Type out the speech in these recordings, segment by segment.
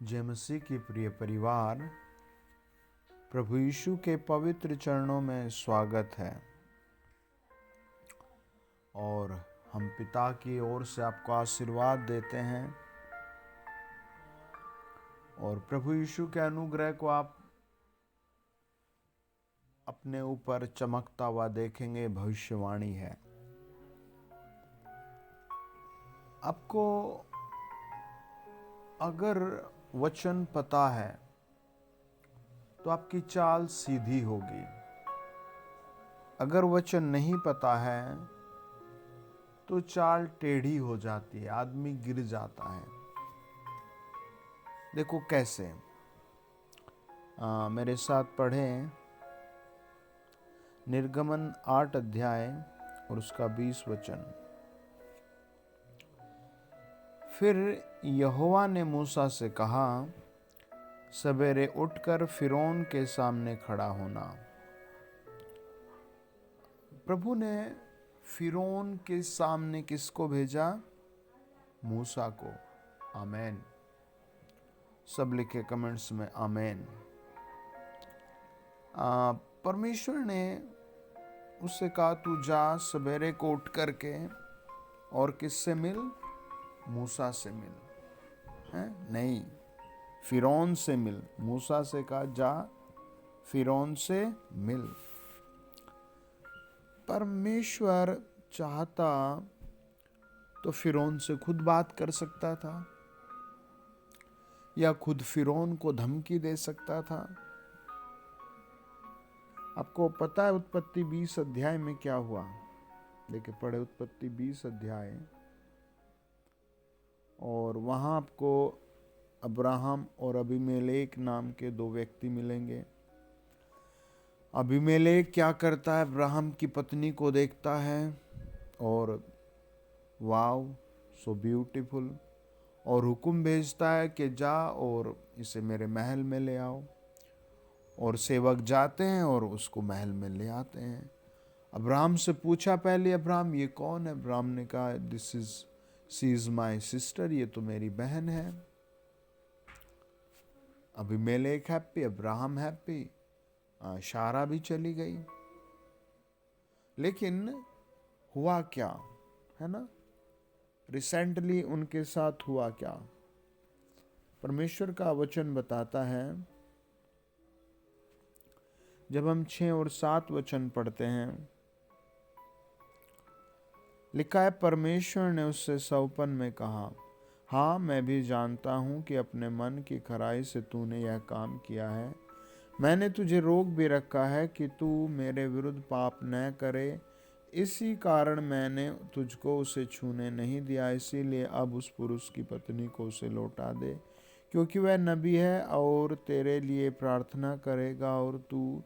जय मसीह की प्रिय परिवार, प्रभु यीशु के पवित्र चरणों में स्वागत है। और हम पिता की ओर से आपको आशीर्वाद देते हैं और प्रभु यीशु के अनुग्रह को आप अपने ऊपर चमकता हुआ देखेंगे। भविष्यवाणी है। आपको अगर वचन पता है तो आपकी चाल सीधी होगी। अगर वचन नहीं पता है तो चाल टेढ़ी हो जाती है, आदमी गिर जाता है। देखो कैसे, मेरे साथ पढ़ें निर्गमन 8 अध्याय और उसका 20 वचन। फिर यहोवा ने मूसा से कहा, सवेरे उठकर फिरौन के सामने खड़ा होना। प्रभु ने फिरौन के सामने किसको भेजा? मूसा को। आमेन। सब लिखे कमेंट्स में आमेन। परमेश्वर ने उससे कहा, तू जा सवेरे को उठ करके और किससे मिल? मूसा से मिल। है नहीं, फिरौन से मिल। मूसा से कहा जा फिरौन से मिल। परमेश्वर चाहता तो फिरौन से खुद बात कर सकता था या खुद फिरौन को धमकी दे सकता था। आपको पता है उत्पत्ति 20 अध्याय में क्या हुआ? देखिए, पढ़े उत्पत्ति 20 अध्याय और वहां आपको अब्राहम और अबीमेलेक नाम के दो व्यक्ति मिलेंगे। अबीमेलेक क्या करता है? अब्राहम की पत्नी को देखता है और वाव सो ब्यूटीफुल, और हुक्म भेजता है कि जा और इसे मेरे महल में ले आओ। और सेवक जाते हैं और उसको महल में ले आते हैं। अब्राहम से पूछा पहले, अब्राहम ये कौन है? अब्राहम ने कहा, शी इज माई सिस्टर, ये तो मेरी बहन है। अबीमेलेक हैप्पी, अब्राहम हैप्पी, शारा भी चली गई। लेकिन हुआ क्या, है ना? रिसेंटली उनके साथ हुआ क्या? परमेश्वर का वचन बताता है, जब हम 6 और 7 वचन पढ़ते हैं, लिखा है, परमेश्वर ने उससे सौपन में कहा, हाँ मैं भी जानता हूं कि अपने मन की खराई से तूने यह काम किया है। मैंने तुझे रोक भी रखा है कि तू मेरे विरुद्ध पाप न करे। इसी कारण मैंने तुझको उसे छूने नहीं दिया। इसीलिए अब उस पुरुष की पत्नी को उसे लौटा दे, क्योंकि वह नबी है और तेरे लिए प्रार्थना करेगा और तू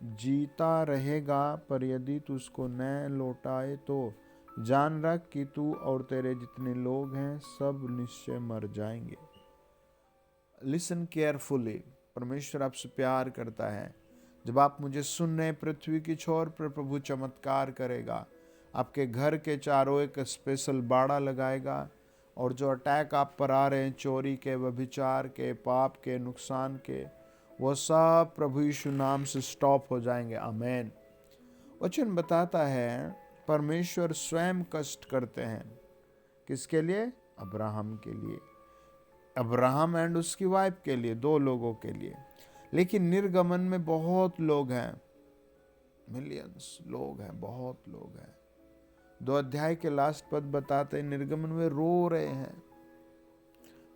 जीता रहेगा। पर यदि तू उसको न लौटाए तो जान रख कि तू और तेरे जितने लोग हैं सब निश्चय मर जाएंगे। Listen carefully. परमेश्वर आपसे प्यार करता है। जब आप मुझे सुन रहे, पृथ्वी की छोर पर प्रभु चमत्कार करेगा। आपके घर के चारों एक स्पेशल बाड़ा लगाएगा और जो अटैक आप पर आ रहे हैं, चोरी के, व्यभिचार के, पाप के, नुकसान के, वो सब प्रभु यीशु नाम से स्टॉप हो जाएंगे। आमेन। वचन बताता है परमेश्वर स्वयं कष्ट करते हैं। किसके लिए? अब्राहम के लिए, अब्राहम एंड उसकी वाइफ के लिए, 2 लोगों के लिए। लेकिन निर्गमन में बहुत लोग हैं, मिलियंस लोग हैं, बहुत लोग हैं। 2 अध्याय के लास्ट पद बताते हैं, निर्गमन में रो रहे हैं,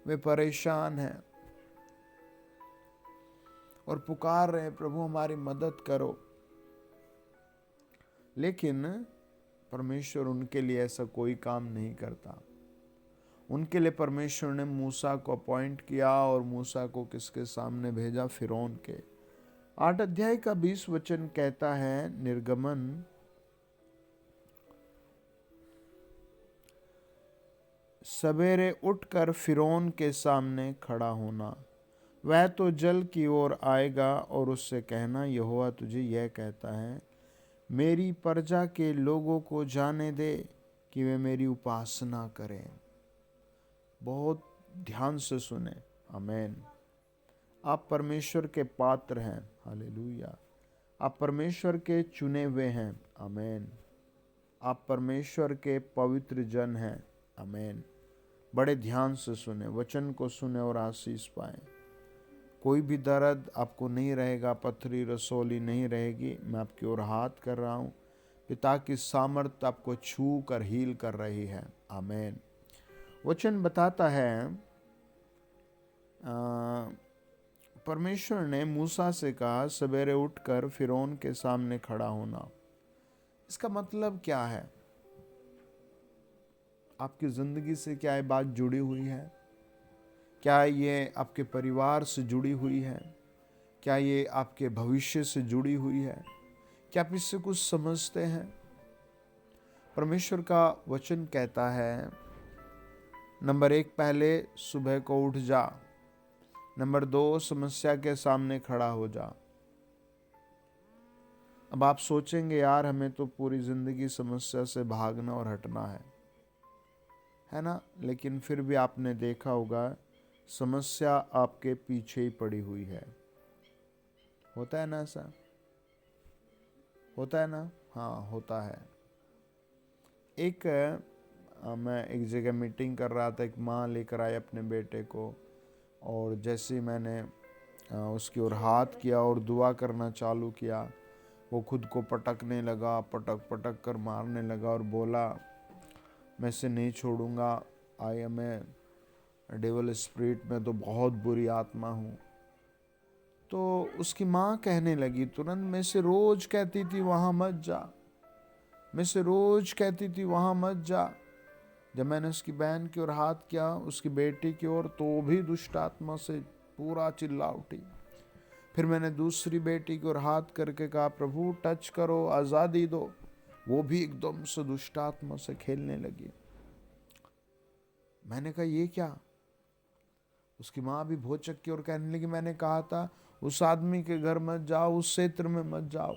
वे परेशान हैं और पुकार रहे हैं, प्रभु हमारी मदद करो। लेकिन परमेश्वर उनके लिए ऐसा कोई काम नहीं करता। उनके लिए परमेश्वर ने मूसा को अपॉइंट किया और मूसा को किसके सामने भेजा? फिरौन के। 8 अध्याय का 20 वचन कहता है, निर्गमन, सवेरे उठकर फिरौन के सामने खड़ा होना। वह तो जल की ओर आएगा और उससे कहना, यहोवा तुझे यह कहता है, मेरी प्रजा के लोगों को जाने दे कि वे मेरी उपासना करें। बहुत ध्यान से सुने। आमेन। आप परमेश्वर के पात्र हैं, हालेलुया। आप परमेश्वर के चुने हुए हैं, आमेन। आप परमेश्वर के पवित्र जन हैं, आमेन। बड़े ध्यान से सुने, वचन को सुने और आशीष पाएं। कोई भी दर्द आपको नहीं रहेगा, पथरी रसौली नहीं रहेगी। मैं आपकी ओर हाथ कर रहा हूँ, पिता की सामर्थ आपको छू कर हील कर रही है, आमेन। वचन बताता है परमेश्वर ने मूसा से कहा, सवेरे उठकर फिरौन के सामने खड़ा होना। इसका मतलब क्या है? आपकी जिंदगी से क्या ये बात जुड़ी हुई है? क्या ये आपके परिवार से जुड़ी हुई है? क्या ये आपके भविष्य से जुड़ी हुई है? क्या आप इससे कुछ समझते हैं? परमेश्वर का वचन कहता है, नंबर 1, पहले सुबह को उठ जा। नंबर 2, समस्या के सामने खड़ा हो जा। अब आप सोचेंगे, यार हमें तो पूरी जिंदगी समस्या से भागना और हटना है ना? लेकिन फिर भी आपने देखा होगा, समस्या आपके पीछे ही पड़ी हुई है। होता है ना ऐसा? होता है ना? हाँ, होता है। मैं एक जगह मीटिंग कर रहा था। एक माँ लेकर आई अपने बेटे को, और जैसे ही मैंने उसकी ओर हाथ किया और दुआ करना चालू किया, वो खुद को पटकने लगा, पटक पटक कर मारने लगा और बोला, मैं इसे नहीं छोड़ूंगा, I am a devil spirit, में तो बहुत बुरी आत्मा हूँ। तो उसकी माँ कहने लगी तुरंत, मैं से रोज कहती थी वहाँ मत जा, मैं से रोज कहती थी वहाँ मत जा। जब मैंने उसकी बहन की ओर हाथ किया, उसकी बेटी की ओर, तो वो भी दुष्ट आत्मा से पूरा चिल्ला उठी। फिर मैंने दूसरी बेटी की ओर हाथ करके कहा, प्रभु टच करो, आज़ादी दो। वो भी एकदम से दुष्ट आत्मा से खेलने लगी। मैंने कहा ये क्या? उसकी माँ भी भोचक की ओर कहने लगी, मैंने कहा था उस आदमी के घर मत जाओ, उस क्षेत्र में मत जाओ,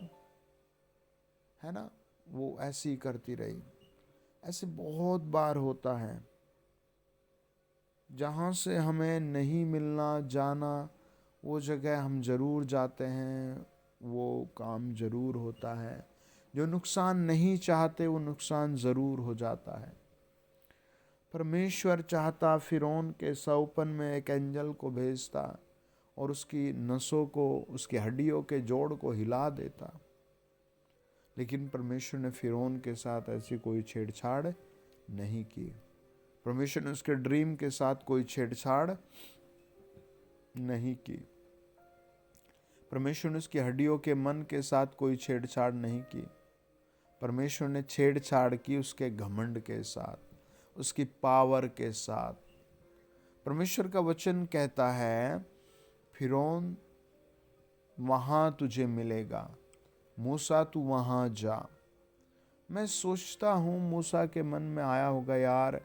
है ना? वो ऐसी ही करती रही। ऐसे बहुत बार होता है, जहाँ से हमें नहीं मिलना जाना, वो जगह हम जरूर जाते हैं, वो काम जरूर होता है। जो नुकसान नहीं चाहते वो नुकसान जरूर हो जाता है। परमेश्वर चाहता फिरौन के सौपन में एक एंजल को भेजता और उसकी नसों को, उसकी हड्डियों के जोड़ को हिला देता, लेकिन परमेश्वर ने फिरौन के साथ ऐसी कोई छेड़छाड़ नहीं की। परमेश्वर ने उसके ड्रीम के साथ कोई छेड़छाड़ नहीं की। परमेश्वर ने उसकी हड्डियों के मन के साथ कोई छेड़छाड़ नहीं की। परमेश्वर ने छेड़छाड़ की उसके घमंड के साथ, उसकी पावर के साथ। परमेश्वर का वचन कहता है, फिरौन वहां तुझे मिलेगा, मूसा तू वहां जा। मैं सोचता हूं मूसा के मन में आया होगा, यार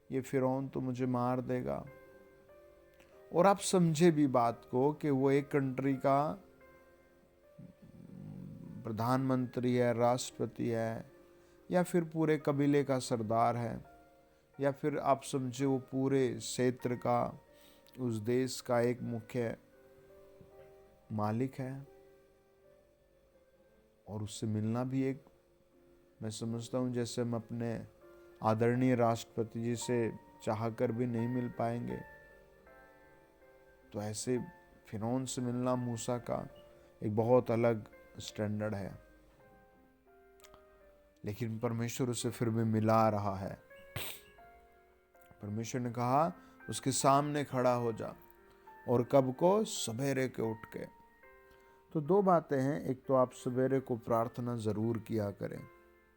ये फिरौन तो मुझे मार देगा। और आप समझे भी बात को कि वो एक कंट्री का प्रधानमंत्री है, राष्ट्रपति है, या फिर पूरे कबीले का सरदार है, या फिर आप समझे वो पूरे क्षेत्र का, उस देश का एक मुख्य मालिक है। और उससे मिलना भी एक, मैं समझता हूँ जैसे हम अपने आदरणीय राष्ट्रपति जी से चाह कर भी नहीं मिल पाएंगे, तो ऐसे फिरौन से मिलना मूसा का एक बहुत अलग स्टैंडर्ड है। लेकिन परमेश्वर उसे फिर भी मिला रहा है। परमेश्वर ने कहा उसके सामने खड़ा हो जा, और कब को? सवेरे के उठ के। तो दो बातें हैं, एक तो आप सवेरे को प्रार्थना जरूर किया करें,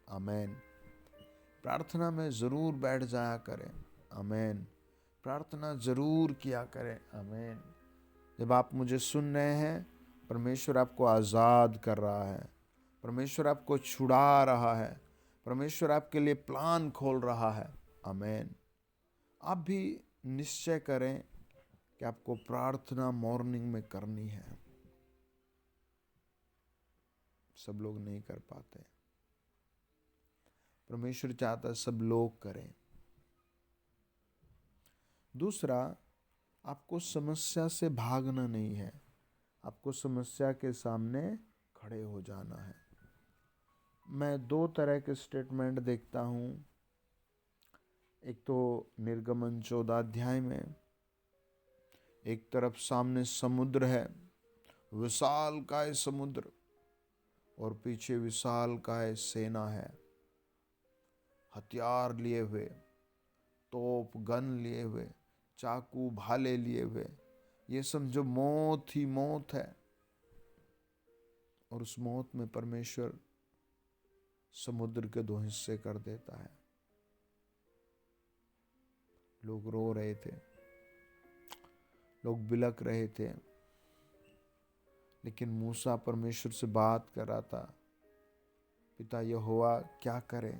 आमेन। प्रार्थना में जरूर बैठ जाया करें, आमेन। प्रार्थना जरूर किया करें, आमेन। जब आप मुझे सुन रहे हैं, परमेश्वर आपको आज़ाद कर रहा है, परमेश्वर आपको छुड़ा रहा है, परमेश्वर आपके लिए प्लान खोल रहा है, आमेन। आप भी निश्चय करें कि आपको प्रार्थना मॉर्निंग में करनी है। सब लोग नहीं कर पाते, परमेश्वर चाहता है सब लोग करें। दूसरा, आपको समस्या से भागना नहीं है, आपको समस्या के सामने खड़े हो जाना है। मैं दो तरह के स्टेटमेंट देखता हूँ। एक तो निर्गमन 14 अध्याय में एक तरफ सामने समुद्र है, विशाल काय समुद्र, और पीछे विशाल काय सेना है, हथियार लिए हुए, तोप गन लिए हुए, चाकू भाले लिए हुए। ये समझो मौत ही मौत है। और उस मौत में परमेश्वर समुद्र के दो हिस्से कर देता है। लोग रो रहे थे, लोग बिलक रहे थे, लेकिन मूसा परमेश्वर से बात कर रहा था, पिता यहोवा क्या करे।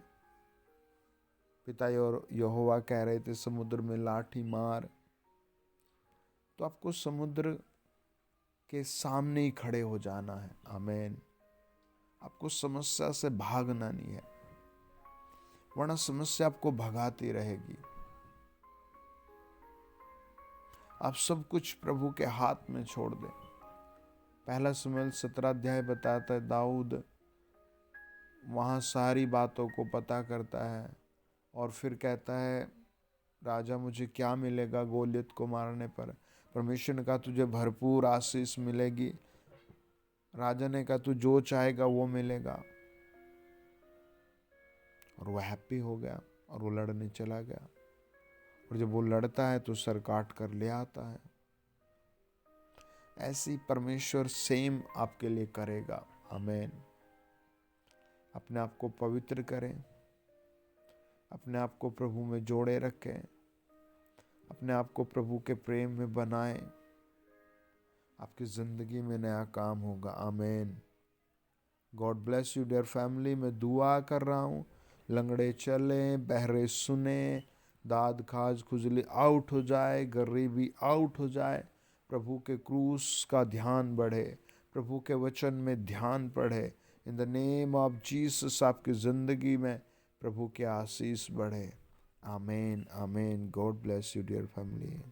पिता यहोवा कह रहे थे समुद्र में लाठी मार। तो आपको समुद्र के सामने ही खड़े हो जाना है। आमीन। आपको समस्या से भागना नहीं है, वरना समस्या आपको भगाती रहेगी। आप सब कुछ प्रभु के हाथ में छोड़ दें। पहला शमूएल 17 अध्याय बताता है, दाऊद वहाँ सारी बातों को पता करता है और फिर कहता है, राजा मुझे क्या मिलेगा गोलियत को मारने पर। परमेश्वर ने कहा तुझे भरपूर आशीष मिलेगी। राजा ने कहा तू जो चाहेगा वो मिलेगा। और वो हैप्पी हो गया और वो लड़ने चला गया। और जब वो लड़ता है तो सर काट कर ले आता है। ऐसी परमेश्वर सेम आपके लिए करेगा। आमीन। अपने आप को पवित्र करें, अपने आप को प्रभु में जोड़े रखें, अपने आप को प्रभु के प्रेम में बनाएं। आपकी जिंदगी में नया काम होगा। आमीन। God bless you dear family. मैं दुआ कर रहा हूँ, लंगड़े चलें, बहरे सुने, दाद खाज खुजली आउट हो जाए, गरीबी आउट हो जाए, प्रभु के क्रूस का ध्यान बढ़े, प्रभु के वचन में ध्यान पढ़े। In the name of Jesus आपकी ज़िंदगी में प्रभु के आशीष बढ़े। आमीन आमीन। God bless you dear family.